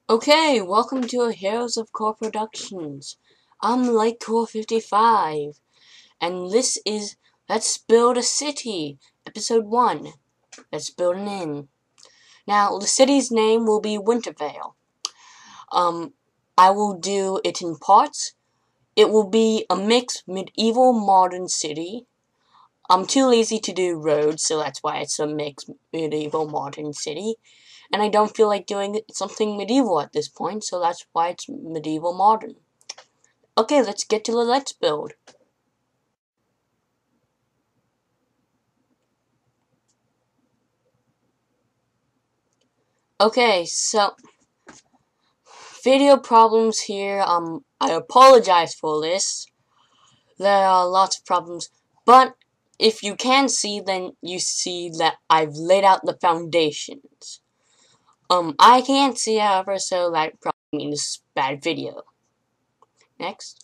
Okay, welcome to Heroes of Core Productions. I'm Lightcore 55, and this is Let's Build a City, Episode 1. Let's build an inn. Now, the city's name will be Wintervale. I will do it in parts. It will be a mixed medieval modern city. I'm too lazy to do roads, so that's why it's a mixed medieval modern city. And I don't feel like doing something medieval at this point, so that's why it's medieval modern. Okay, let's get to the let's build. Okay, so video problems here. I apologize for this. There are lots of problems, but if you can see, then you see that I've laid out the foundations. I can't see, however, so that probably means bad video. Next.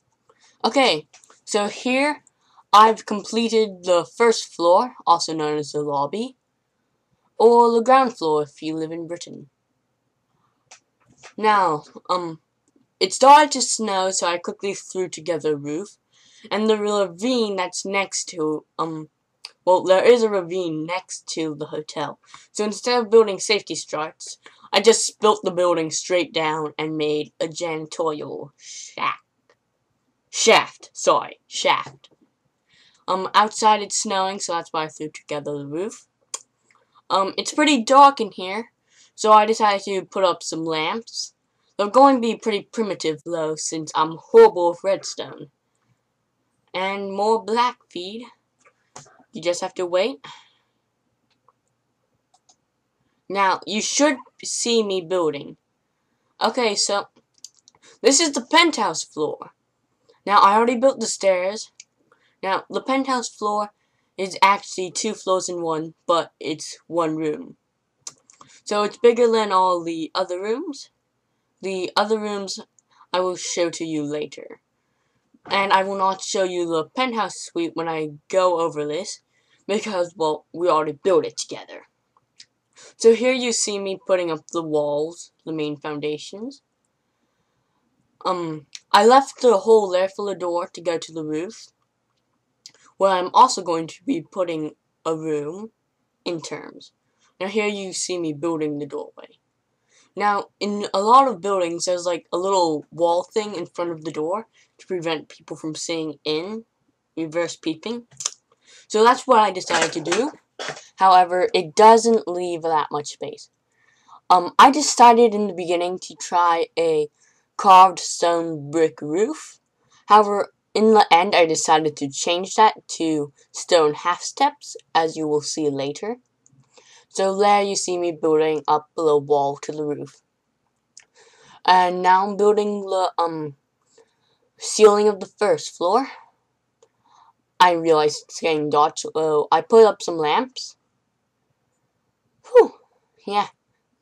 Okay, so here I've completed the first floor, also known as the lobby, or the ground floor if you live in Britain. Now, it started to snow, so I quickly threw together a roof, and the ravine that's next to, well, there is a ravine next to the hotel. So instead of building safety struts, I just built the building straight down and made a janitorial shaft. Outside it's snowing, so that's why I threw together the roof. It's pretty dark in here, so I decided to put up some lamps. They're going to be pretty primitive, though, since I'm horrible with redstone. And more black feed. You just have to wait. Now, you should see me building. Okay, so this is the penthouse floor. Now, I already built the stairs. Now, the penthouse floor is actually 2 floors in one, but it's one room. So it's bigger than all the other rooms. The other rooms I will show to you later. And I will not show you the penthouse suite when I go over this, because, well, we already built it together. So here you see me putting up the walls, the main foundations. I left the hole there for the door to go to the roof, where I'm also going to be putting a room in terms. Now here you see me building the doorway. Now, in a lot of buildings, there's like a little wall thing in front of the door to prevent people from seeing in, reverse peeping. So that's what I decided to do. However, it doesn't leave that much space. I decided in the beginning to try a carved stone brick roof. However, in the end, I decided to change that to stone half steps, as you will see later. So there you see me building up the wall to the roof. And now I'm building the ceiling of the first floor. I realized it's getting dark, so I put up some lamps. Whew, yeah.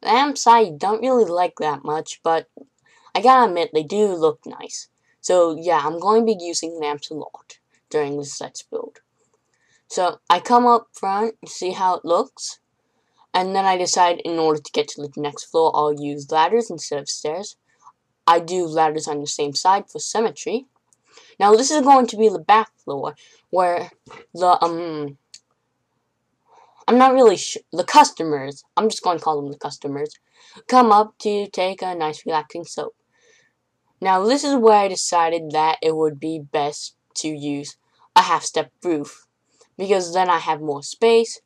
Lamps I don't really like that much, but I gotta admit they do look nice. So yeah, I'm going to be using lamps a lot during this let's build. So I come up front, see how it looks, and then I decide in order to get to the next floor, I'll use ladders instead of stairs. I do ladders on the same side for symmetry. Now this is going to be the back floor, where the I'm not really sure, the customers, I'm just going to call them the customers, come up to take a nice relaxing soak. Now this is where I decided that it would be best to use a half-step roof, because then I have more space,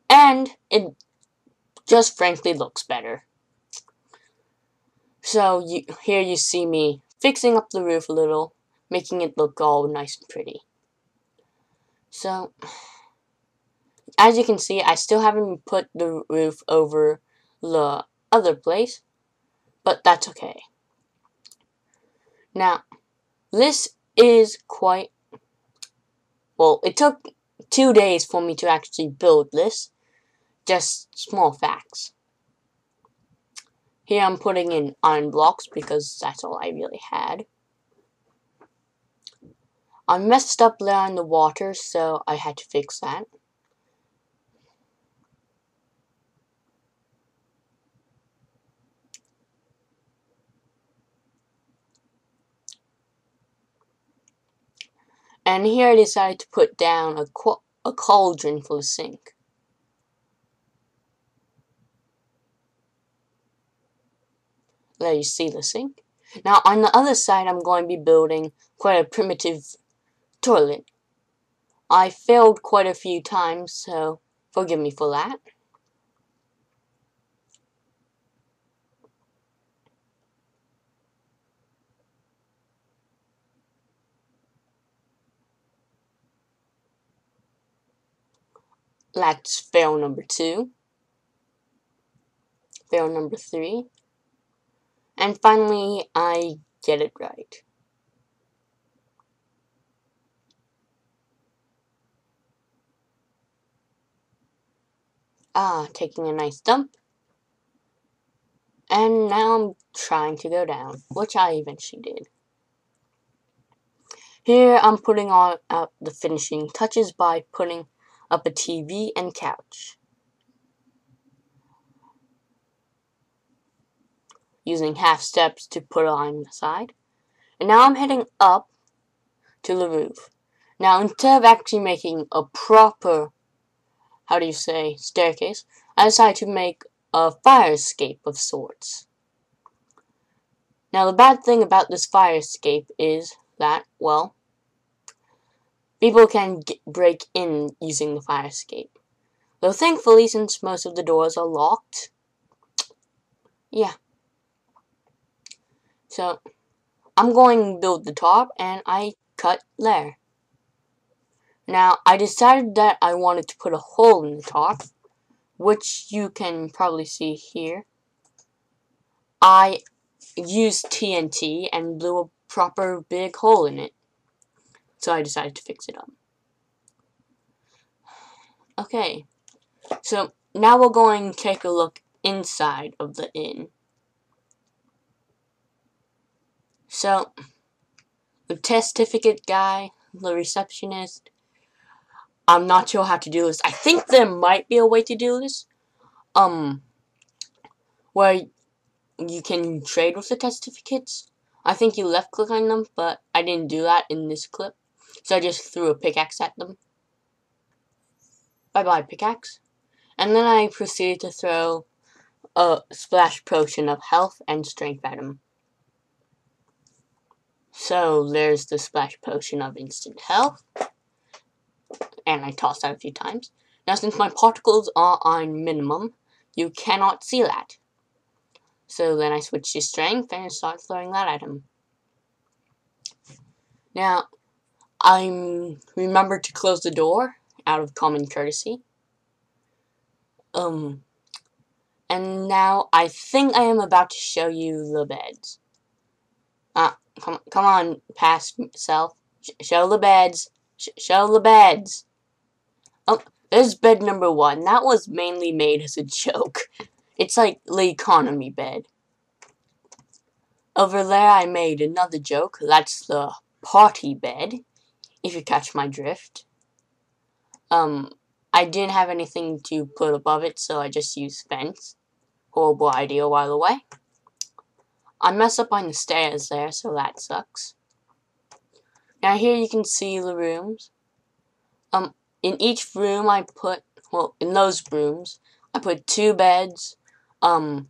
and it just frankly looks better. So here you see me fixing up the roof a little, making it look all nice and pretty. So, as you can see, I still haven't put the roof over the other place, but that's okay. Now, this is quite, well, it took 2 days for me to actually build this. Just small facts. Here I'm putting in iron blocks because that's all I really had. I messed up there in the water, so I had to fix that. And here I decided to put down a cauldron for the sink. There you see the sink. Now on the other side I'm going to be building quite a primitive toilet. I failed quite a few times, so forgive me for that. That's fail number 2. Fail number 3. And finally, I get it right. Taking a nice dump. And now I'm trying to go down, which I eventually did. Here I'm putting out the finishing touches by putting up a TV and couch. Using half steps to put on the side. And now I'm heading up to the roof. Now instead of actually making a proper, staircase, I decided to make a fire escape of sorts. Now the bad thing about this fire escape is that, well, people can break in using the fire escape. Though thankfully, since most of the doors are locked, yeah. So, I'm going to build the top, and I cut there. Now, I decided that I wanted to put a hole in the top, which you can probably see here. I used TNT and blew a proper big hole in it. So I decided to fix it up. Okay, so now we're going to take a look inside of the inn. So, the testificate guy, the receptionist, I'm not sure how to do this. I think there might be a way to do this. Where you can trade with the testificates. I think you left click on them, but I didn't do that in this clip. So I just threw a pickaxe at them. Bye bye pickaxe. And then I proceeded to throw a splash potion of health and strength at him. So there's the splash potion of instant health. And I tossed that a few times. Now since my particles are on minimum, you cannot see that. So then I switched to strength and started throwing that at him. Now, I remembered to close the door out of common courtesy. And now I think I am about to show you the beds. Come on, past self. Show the beds. Show the beds. Oh, there's bed number 1. That was mainly made as a joke. It's like the economy bed. Over there I made another joke. That's the party bed, if you catch my drift. I didn't have anything to put above it, so I just used fence. Horrible idea, by the way. I messed up on the stairs there, so that sucks. Now here you can see the rooms. In each room I put, well, in those rooms, I put 2 beds, one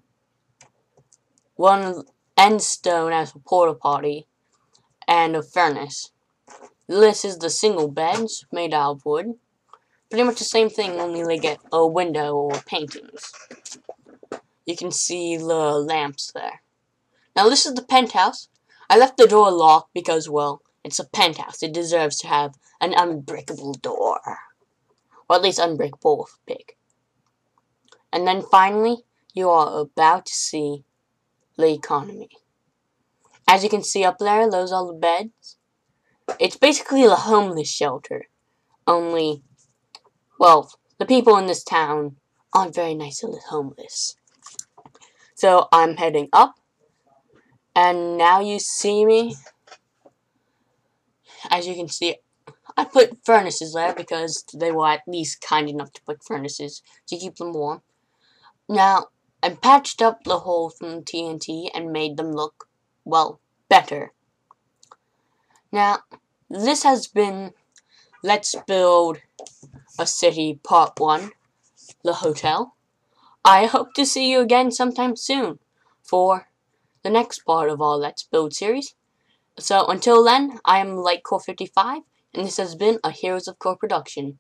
end stone as a porta potty, and a furnace. This is the single beds made out of wood. Pretty much the same thing, only they get a window or paintings. You can see the lamps there. Now this is the penthouse. I left the door locked because, well, it's a penthouse. It deserves to have an unbreakable door. Or at least unbreakable with a pick. And then finally, you are about to see the economy. As you can see up there, those are the beds. It's basically the homeless shelter. Only, well, the people in this town aren't very nice to the homeless. So I'm heading up. And now you see me. As you can see, I put furnaces there because they were at least kind enough to put furnaces to keep them warm. Now, I patched up the hole from TNT and made them look, well, better. Now, this has been Let's Build a City Part 1, the hotel. I hope to see you again sometime soon for the next part of our Let's Build series. So until then, I am Lightcore 55, and this has been a Heroes of Core production.